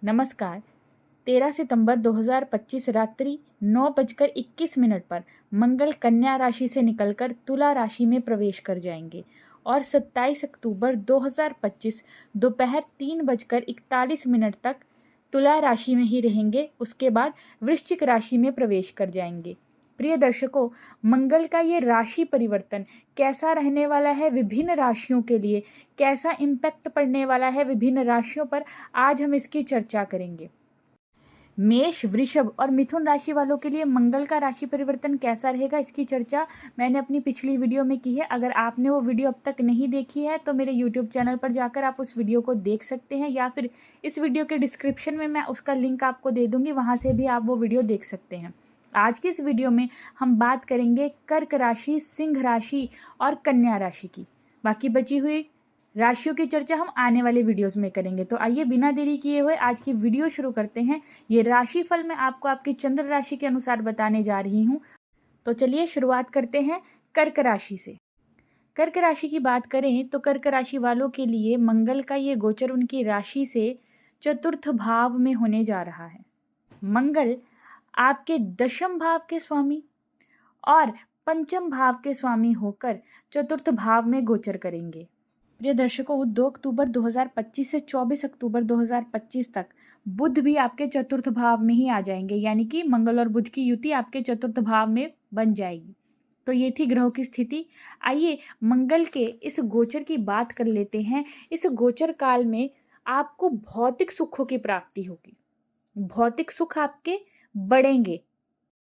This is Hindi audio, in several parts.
नमस्कार। 13 सितंबर 2025 रात्रि 9:21 पर मंगल कन्या राशि से निकलकर तुला राशि में प्रवेश कर जाएंगे और 27 अक्टूबर 2025 दोपहर 3:41 तक तुला राशि में ही रहेंगे। उसके बाद वृश्चिक राशि में प्रवेश कर जाएंगे। प्रिय दर्शकों, मंगल का ये राशि परिवर्तन कैसा रहने वाला है, विभिन्न राशियों के लिए कैसा इम्पैक्ट पड़ने वाला है विभिन्न राशियों पर, आज हम इसकी चर्चा करेंगे। मेष, वृषभ और मिथुन राशि वालों के लिए मंगल का राशि परिवर्तन कैसा रहेगा, इसकी चर्चा मैंने अपनी पिछली वीडियो में की है। अगर आपने वो वीडियो अब तक नहीं देखी है तो मेरे यूट्यूब चैनल पर जाकर आप उस वीडियो को देख सकते हैं, या फिर इस वीडियो के डिस्क्रिप्शन में मैं उसका लिंक आपको दे दूँगी, वहाँ से भी आप वो वीडियो देख सकते हैं। आज की इस वीडियो में हम बात करेंगे कर्क राशि, सिंह राशि और कन्या राशि की। बाकी बची हुई राशियों की चर्चा हम आने वाले वीडियोस में करेंगे। तो आइए बिना देरी किए हुए आज की वीडियो शुरू करते हैं। ये राशिफल मैं आपको आपकी चंद्र राशि के अनुसार बताने जा रही हूँ। तो चलिए शुरुआत करते हैं कर्क राशि से। कर्क राशि की बात करें तो कर्क राशि वालों के लिए मंगल का ये गोचर उनकी राशि से चतुर्थ भाव में होने जा रहा है। मंगल आपके दशम भाव के स्वामी और पंचम भाव के स्वामी होकर चतुर्थ भाव में गोचर करेंगे। प्रिय दर्शकों, 2 अक्टूबर 2025 से 24 अक्टूबर 2025 तक बुध भी आपके चतुर्थ भाव में ही आ जाएंगे, यानी कि मंगल और बुध की युति आपके चतुर्थ भाव में बन जाएगी। तो ये थी ग्रहों की स्थिति। आइए मंगल के इस गोचर की बात कर लेते हैं। इस गोचर काल में आपको भौतिक सुखों की प्राप्ति होगी, भौतिक सुख आपके बढ़ेंगे।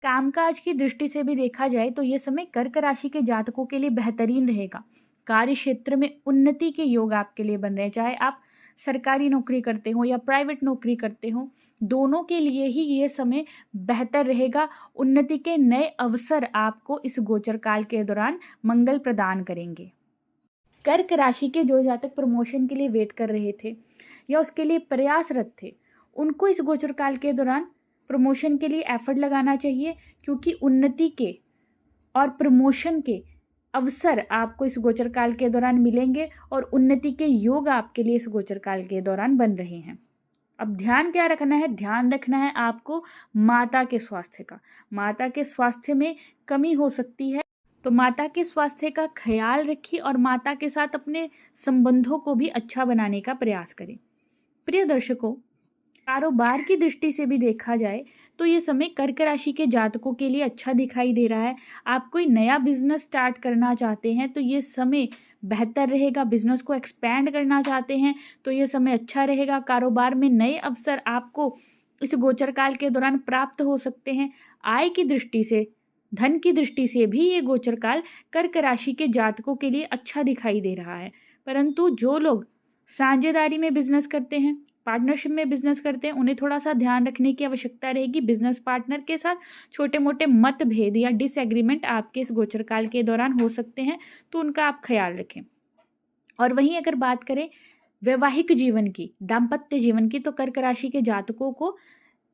कामकाज की दृष्टि से भी देखा जाए तो ये समय कर्क राशि के जातकों के लिए बेहतरीन रहेगा। कार्य क्षेत्र में उन्नति के योग आपके लिए बन रहे हैं, चाहे आप सरकारी नौकरी करते हो या प्राइवेट नौकरी करते हो, दोनों के लिए ही ये समय बेहतर रहेगा। उन्नति के नए अवसर आपको इस गोचर काल के दौरान मंगल प्रदान करेंगे। कर्क राशि के जो जातक प्रमोशन के लिए वेट कर रहे थे या उसके लिए प्रयासरत थे, उनको इस गोचर काल के दौरान प्रमोशन के लिए एफर्ट लगाना चाहिए, क्योंकि उन्नति के और प्रमोशन के अवसर आपको इस गोचर काल के दौरान मिलेंगे और उन्नति के योग आपके लिए इस गोचर काल के दौरान बन रहे हैं। अब ध्यान क्या रखना है? ध्यान रखना है आपको माता के स्वास्थ्य का। माता के स्वास्थ्य में कमी हो सकती है, तो माता के स्वास्थ्य का ख्याल रखिए और माता के साथ अपने संबंधों को भी अच्छा बनाने का प्रयास करें। प्रिय दर्शकों, कारोबार की दृष्टि से भी देखा जाए तो ये समय कर्क राशि के जातकों के लिए अच्छा दिखाई दे रहा है। आप कोई नया बिजनेस स्टार्ट करना चाहते हैं तो ये समय बेहतर रहेगा। बिजनेस को एक्सपैंड करना चाहते हैं तो ये समय अच्छा रहेगा। कारोबार में नए अवसर आपको इस गोचर काल के दौरान प्राप्त हो सकते हैं। आय की दृष्टि से, धन की दृष्टि से भी ये गोचर काल कर्क राशि के जातकों के लिए अच्छा दिखाई दे रहा है। परंतु जो लोग साझेदारी में बिजनेस करते हैं, पार्टनरशिप में बिजनेस करते हैं, उन्हें थोड़ा सा ध्यान रखने की आवश्यकता रहेगी। बिजनेस पार्टनर के साथ छोटे मोटे मतभेद या डिसएग्रीमेंट आपके इस गोचर काल के दौरान हो सकते हैं, तो उनका आप ख्याल रखें। और वहीं अगर बात करें वैवाहिक जीवन की, दाम्पत्य जीवन की, तो कर्क राशि के जातकों को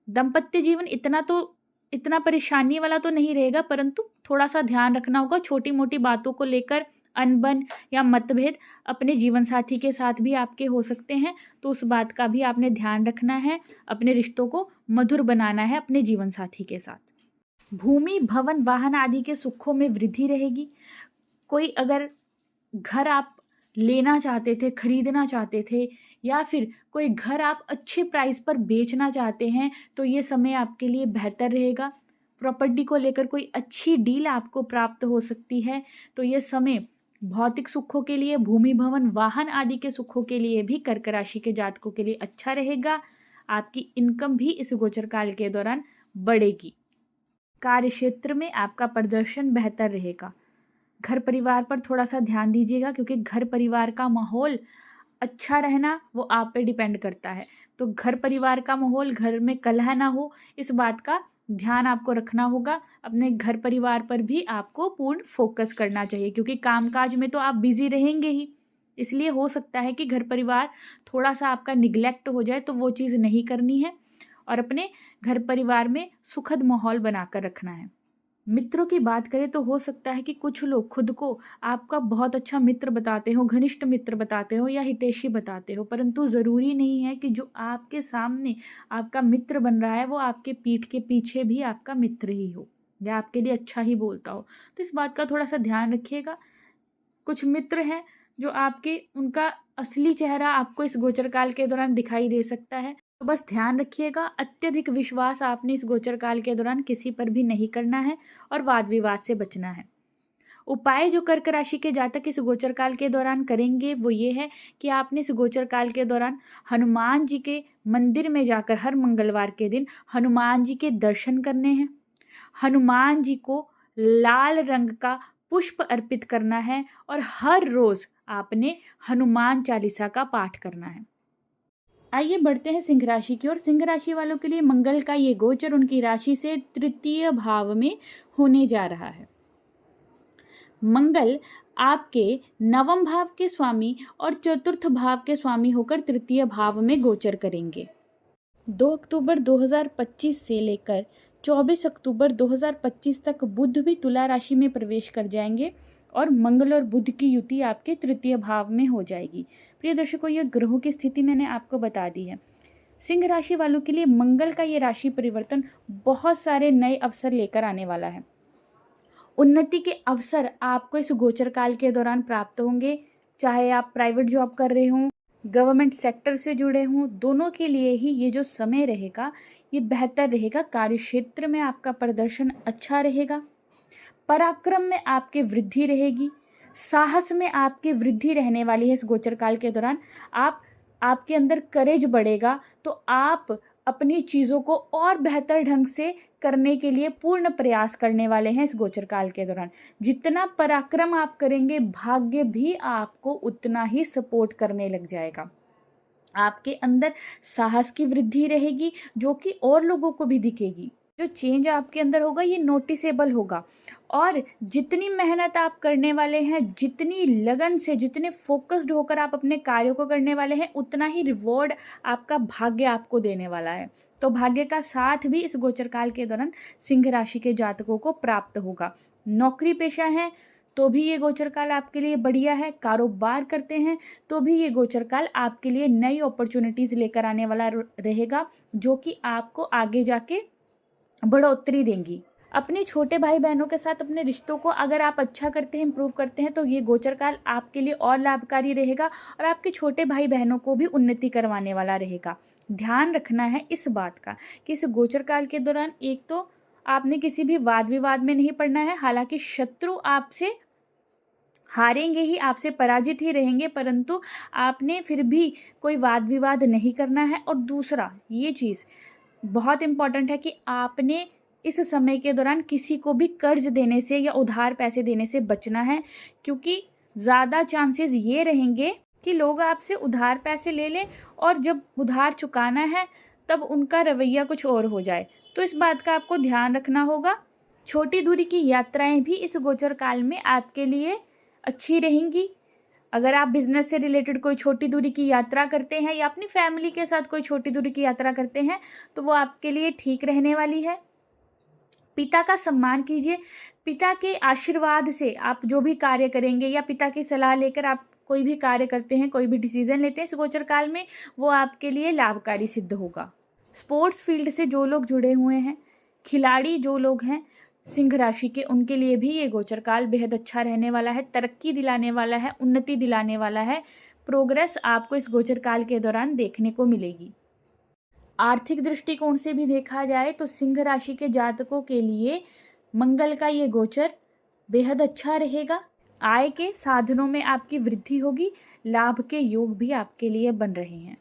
दाम्पत्य जीवन इतना परेशानी वाला तो नहीं रहेगा, परंतु थोड़ा सा ध्यान रखना होगा। छोटी मोटी बातों को लेकर अनबन या मतभेद अपने जीवन साथी के साथ भी आपके हो सकते हैं, तो उस बात का भी आपने ध्यान रखना है। अपने रिश्तों को मधुर बनाना है अपने जीवन साथी के साथ। भूमि, भवन, वाहन आदि के सुखों में वृद्धि रहेगी। कोई अगर घर आप लेना चाहते थे, खरीदना चाहते थे, या फिर कोई घर आप अच्छे प्राइस पर बेचना चाहते हैं, तो ये समय आपके लिए बेहतर रहेगा। प्रॉपर्टी को लेकर कोई अच्छी डील आपको प्राप्त हो सकती है, तो ये समय भौतिक सुखों के लिए, भूमि, भवन, वाहन आदि के सुखों के लिए भी कर्क राशि के जातकों के लिए अच्छा रहेगा। आपकी इनकम भी इस गोचर काल के दौरान बढ़ेगी। कार्य क्षेत्र में आपका प्रदर्शन बेहतर रहेगा। घर परिवार पर थोड़ा सा ध्यान दीजिएगा, क्योंकि घर परिवार का माहौल अच्छा रहना वो आप पे डिपेंड करता है। तो घर परिवार का माहौल, घर में कलह ना हो, इस बात का ध्यान आपको रखना होगा। अपने घर परिवार पर भी आपको पूर्ण फोकस करना चाहिए, क्योंकि कामकाज में तो आप बिजी रहेंगे ही, इसलिए हो सकता है कि घर परिवार थोड़ा सा आपका निगलेक्ट हो जाए, तो वो चीज़ नहीं करनी है और अपने घर परिवार में सुखद माहौल बनाकर रखना है। मित्रों की बात करें तो हो सकता है कि कुछ लोग खुद को आपका बहुत अच्छा मित्र बताते हो, घनिष्ठ मित्र बताते हो या हितैषी बताते हो, परंतु ज़रूरी नहीं है कि जो आपके सामने आपका मित्र बन रहा है वो आपके पीठ के पीछे भी आपका मित्र ही हो या आपके लिए अच्छा ही बोलता हो। तो इस बात का थोड़ा सा ध्यान रखिएगा। कुछ मित्र हैं जो आपके उनका असली चेहरा आपको इस गोचर काल के दौरान दिखाई दे सकता है, तो बस ध्यान रखिएगा, अत्यधिक विश्वास आपने इस गोचर काल के दौरान किसी पर भी नहीं करना है और वाद विवाद से बचना है। उपाय जो कर्क राशि के जातक इस गोचर काल के दौरान करेंगे वो ये है कि आपने इस गोचर काल के दौरान हनुमान जी के मंदिर में जाकर हर मंगलवार के दिन हनुमान जी के दर्शन करने हैं। हनुमान जी को लाल रंग का पुष्प अर्पित करना है और हर रोज आपने हनुमान चालीसा का पाठ करना है। आइए बढ़ते हैं सिंह राशि की ओर। सिंह राशि वालों के लिए मंगल का ये गोचर उनकी राशि से तृतीय भाव में होने जा रहा है। मंगल आपके नवम भाव के स्वामी और चतुर्थ भाव के स्वामी होकर तृतीय भाव में गोचर करेंगे। 2 अक्टूबर 2025 से लेकर 24 अक्टूबर 2025 तक बुध भी तुला राशि में प्रवेश कर जाएंगे और मंगल और बुध की युति आपके तृतीय भाव में हो जाएगी। प्रिय दर्शकों, यह ग्रहों की स्थिति मैंने आपको बता दी है। सिंह राशि वालों के लिए मंगल का ये राशि परिवर्तन बहुत सारे नए अवसर लेकर आने वाला है। उन्नति के अवसर आपको इस गोचर काल के दौरान प्राप्त होंगे, चाहे आप प्राइवेट जॉब कर रहे हों, गवर्नमेंट सेक्टर से जुड़े हों, दोनों के लिए ही ये जो समय रहेगा ये बेहतर रहेगा। कार्य क्षेत्र में आपका प्रदर्शन अच्छा रहेगा, पराक्रम में आपके वृद्धि रहेगी, साहस में आपकी वृद्धि रहने वाली है। इस गोचर काल के दौरान आपके अंदर करेज बढ़ेगा, तो आप अपनी चीज़ों को और बेहतर ढंग से करने के लिए पूर्ण प्रयास करने वाले हैं। इस गोचर काल के दौरान जितना पराक्रम आप करेंगे, भाग्य भी आपको उतना ही सपोर्ट करने लग जाएगा। आपके अंदर साहस की वृद्धि रहेगी जो कि और लोगों को भी दिखेगी। जो चेंज आपके अंदर होगा ये नोटिसेबल होगा और जितनी मेहनत आप करने वाले हैं, जितनी लगन से, जितने फोकस्ड होकर आप अपने कार्यों को करने वाले हैं, उतना ही रिवॉर्ड आपका भाग्य आपको देने वाला है। तो भाग्य का साथ भी इस गोचर काल के दौरान सिंह राशि के जातकों को प्राप्त होगा। नौकरी पेशा है तो भी ये गोचर काल आपके लिए बढ़िया है। कारोबार करते हैं तो भी ये गोचर काल आपके लिए नई अपॉर्चुनिटीज़ लेकर आने वाला रहेगा, जो कि आपको आगे जाके बढ़ोतरी देंगी। अपने छोटे भाई बहनों के साथ अपने रिश्तों को अगर आप अच्छा करते हैं, इम्प्रूव करते हैं, तो ये गोचर काल आपके लिए और लाभकारी रहेगा और आपके छोटे भाई बहनों को भी उन्नति करवाने वाला रहेगा। ध्यान रखना है इस बात का कि इस गोचर काल के दौरान एक तो आपने किसी भी वाद विवाद में नहीं पड़ना है। हालांकि शत्रु आपसे हारेंगे ही, आपसे पराजित ही रहेंगे, परंतु आपने फिर भी कोई वाद विवाद नहीं करना है। और दूसरा ये चीज़ बहुत इम्पॉर्टेंट है कि आपने इस समय के दौरान किसी को भी कर्ज देने से या उधार पैसे देने से बचना है, क्योंकि ज़्यादा चांसेस ये रहेंगे कि लोग आपसे उधार पैसे ले लें और जब उधार चुकाना है तब उनका रवैया कुछ और हो जाए। तो इस बात का आपको ध्यान रखना होगा। छोटी दूरी की यात्राएं भी इस गोचर काल में आपके लिए अच्छी रहेंगी। अगर आप बिजनेस से रिलेटेड कोई छोटी दूरी की यात्रा करते हैं या अपनी फैमिली के साथ कोई छोटी दूरी की यात्रा करते हैं तो वो आपके लिए ठीक रहने वाली है। पिता का सम्मान कीजिए। पिता के आशीर्वाद से आप जो भी कार्य करेंगे या पिता की सलाह लेकर आप कोई भी कार्य करते हैं, कोई भी डिसीजन लेते हैं इस गोचर काल में, वो आपके लिए लाभकारी सिद्ध होगा। स्पोर्ट्स फील्ड से जो लोग जुड़े हुए हैं, खिलाड़ी जो लोग हैं सिंह राशि के, उनके लिए भी ये गोचर काल बेहद अच्छा रहने वाला है, तरक्की दिलाने वाला है, उन्नति दिलाने वाला है। प्रोग्रेस आपको इस गोचर काल के दौरान देखने को मिलेगी। आर्थिक दृष्टिकोण से भी देखा जाए तो सिंह राशि के जातकों के लिए मंगल का ये गोचर बेहद अच्छा रहेगा। आय के साधनों में आपकी वृद्धि होगी, लाभ के योग भी आपके लिए बन रहे हैं।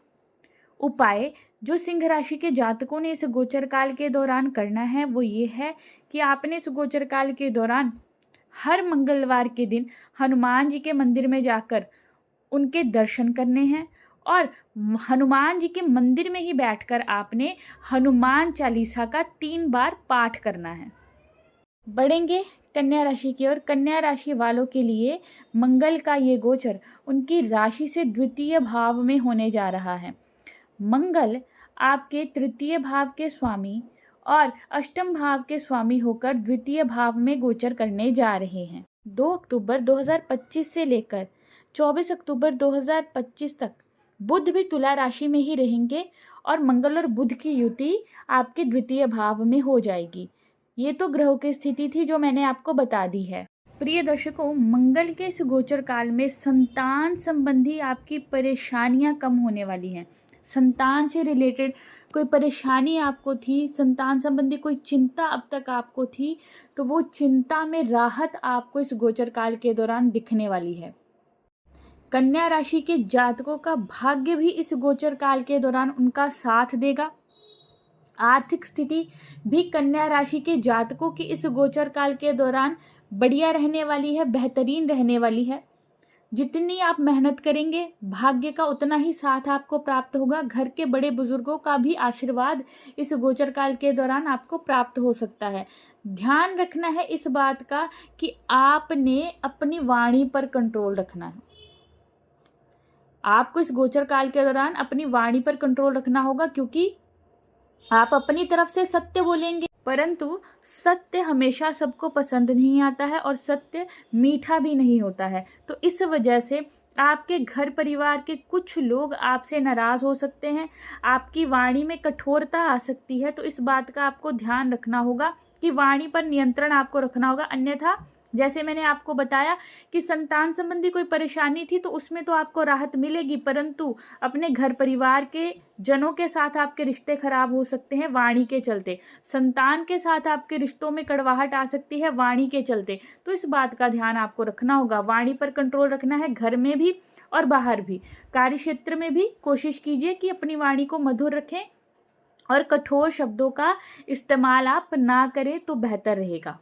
उपाय जो सिंह राशि के जातकों ने इस गोचर काल के दौरान करना है वो ये है कि आपने इस गोचर काल के दौरान हर मंगलवार के दिन हनुमान जी के मंदिर में जाकर उनके दर्शन करने हैं और हनुमान जी के मंदिर में ही बैठकर आपने हनुमान चालीसा का 3 बार पाठ करना है। बढ़ेंगे कन्या राशि की ओर। कन्या राशि वालों के लिए मंगल का ये गोचर उनकी राशि से द्वितीय भाव में होने जा रहा है। मंगल आपके तृतीय भाव के स्वामी और अष्टम भाव के स्वामी होकर द्वितीय भाव में गोचर करने जा रहे हैं। 2 अक्टूबर 2025 से लेकर 24 अक्टूबर 2025 तक बुध भी तुला राशि में ही रहेंगे और मंगल और बुध की युति आपके द्वितीय भाव में हो जाएगी। ये तो ग्रहों की स्थिति थी जो मैंने आपको बता दी है। प्रिय दर्शकों, मंगल के इस गोचर काल में संतान संबंधी आपकी परेशानियां कम होने वाली हैं। संतान से रिलेटेड कोई परेशानी आपको थी, संतान संबंधी कोई चिंता अब तक आपको थी, तो वो चिंता में राहत आपको इस गोचर काल के दौरान दिखने वाली है। कन्या राशि के जातकों का भाग्य भी इस गोचर काल के दौरान उनका साथ देगा। आर्थिक स्थिति भी कन्या राशि के जातकों की इस गोचर काल के दौरान बढ़िया रहने वाली है, बेहतरीन रहने वाली है। जितनी आप मेहनत करेंगे भाग्य का उतना ही साथ आपको प्राप्त होगा। घर के बड़े बुजुर्गों का भी आशीर्वाद इस गोचर काल के दौरान आपको प्राप्त हो सकता है। ध्यान रखना है इस बात का कि आपने अपनी वाणी पर कंट्रोल रखना है। आपको इस गोचर काल के दौरान अपनी वाणी पर कंट्रोल रखना होगा, क्योंकि आप अपनी तरफ से सत्य बोलेंगे, परंतु सत्य हमेशा सबको पसंद नहीं आता है और सत्य मीठा भी नहीं होता है। तो इस वजह से आपके घर परिवार के कुछ लोग आपसे नाराज़ हो सकते हैं, आपकी वाणी में कठोरता आ सकती है। तो इस बात का आपको ध्यान रखना होगा कि वाणी पर नियंत्रण आपको रखना होगा। अन्यथा जैसे मैंने आपको बताया कि संतान संबंधी कोई परेशानी थी तो उसमें तो आपको राहत मिलेगी, परंतु अपने घर परिवार के जनों के साथ आपके रिश्ते खराब हो सकते हैं वाणी के चलते। संतान के साथ आपके रिश्तों में कड़वाहट आ सकती है वाणी के चलते। तो इस बात का ध्यान आपको रखना होगा। वाणी पर कंट्रोल रखना है, घर में भी और बाहर भी। कार्य क्षेत्र में भी कोशिश कीजिए कि अपनी वाणी को मधुर रखें और कठोर शब्दों का इस्तेमाल आप ना करें तो बेहतर रहेगा।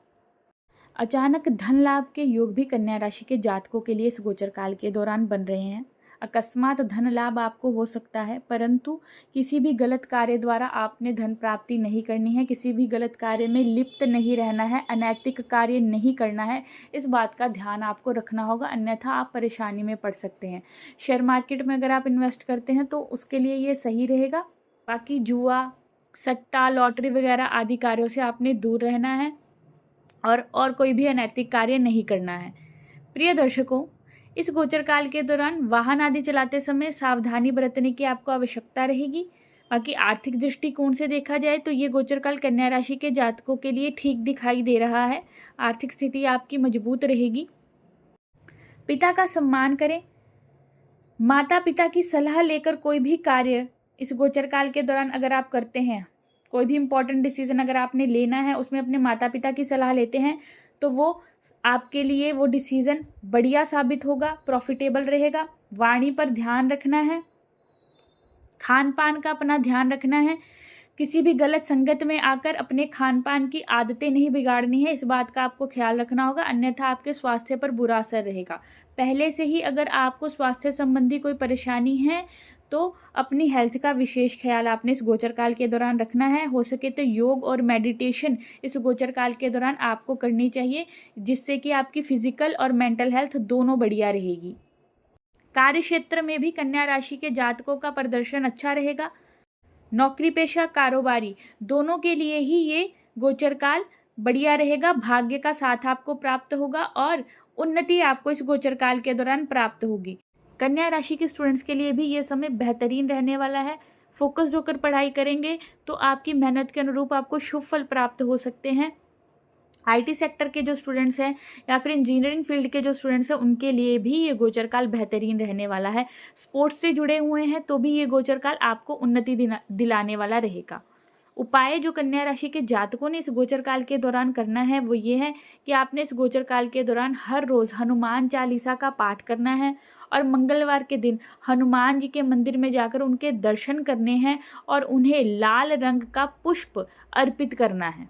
अचानक धन लाभ के योग भी कन्या राशि के जातकों के लिए इस गोचर काल के दौरान बन रहे हैं। अकस्मात धन लाभ आपको हो सकता है, परंतु किसी भी गलत कार्य द्वारा आपने धन प्राप्ति नहीं करनी है। किसी भी गलत कार्य में लिप्त नहीं रहना है, अनैतिक कार्य नहीं करना है। इस बात का ध्यान आपको रखना होगा, अन्यथा आप परेशानी में पड़ सकते हैं। शेयर मार्केट में अगर आप इन्वेस्ट करते हैं तो उसके लिए ये सही रहेगा। बाकी जुआ, सट्टा, लॉटरी वगैरह आदि कार्यों से आपने दूर रहना है और कोई भी अनैतिक कार्य नहीं करना है। प्रिय दर्शकों, इस गोचर काल के दौरान वाहन आदि चलाते समय सावधानी बरतने की आपको आवश्यकता रहेगी। बाकी आर्थिक दृष्टिकोण से देखा जाए तो ये गोचर काल कन्या राशि के जातकों के लिए ठीक दिखाई दे रहा है। आर्थिक स्थिति आपकी मजबूत रहेगी। पिता का सम्मान करें। माता पिता की सलाह लेकर कोई भी कार्य इस गोचर काल के दौरान अगर आप करते हैं, कोई भी इम्पोर्टेंट डिसीजन अगर आपने लेना है उसमें अपने माता पिता की सलाह लेते हैं, तो वो आपके लिए वो डिसीजन बढ़िया साबित होगा, प्रॉफिटेबल रहेगा। वाणी पर ध्यान रखना है, खान पान का अपना ध्यान रखना है। किसी भी गलत संगत में आकर अपने खान पान की आदतें नहीं बिगाड़नी है, इस बात का आपको ख्याल रखना होगा, अन्यथा आपके स्वास्थ्य पर बुरा असर रहेगा। पहले से ही अगर आपको स्वास्थ्य संबंधी कोई परेशानी है तो अपनी हेल्थ का विशेष ख्याल आपने इस गोचर काल के दौरान रखना है। हो सके तो योग और मेडिटेशन इस गोचर काल के दौरान आपको करनी चाहिए, जिससे कि आपकी फिजिकल और मेंटल हेल्थ दोनों बढ़िया रहेगी। कार्य क्षेत्र में भी कन्या राशि के जातकों का प्रदर्शन अच्छा रहेगा। नौकरी पेशा, कारोबारी दोनों के लिए ही ये गोचर काल बढ़िया रहेगा। भाग्य का साथ आपको प्राप्त होगा और उन्नति आपको इस गोचर काल के दौरान प्राप्त होगी। कन्या राशि के स्टूडेंट्स के लिए भी ये समय बेहतरीन रहने वाला है। फोकस्ड होकर पढ़ाई करेंगे तो आपकी मेहनत के अनुरूप आपको शुभ फल प्राप्त हो सकते हैं। आईटी सेक्टर के जो स्टूडेंट्स हैं या फिर इंजीनियरिंग फील्ड के जो स्टूडेंट्स हैं उनके लिए भी ये गोचर काल बेहतरीन रहने वाला है। स्पोर्ट्स से जुड़े हुए हैं तो भी ये गोचर काल आपको उन्नति दिलाने वाला रहेगा। उपाय जो कन्या राशि के जातकों ने इस गोचर काल के दौरान करना है वो ये है कि आपने इस गोचर काल के दौरान हर रोज़ हनुमान चालीसा का पाठ करना है और मंगलवार के दिन हनुमान जी के मंदिर में जाकर उनके दर्शन करने हैं और उन्हें लाल रंग का पुष्प अर्पित करना है।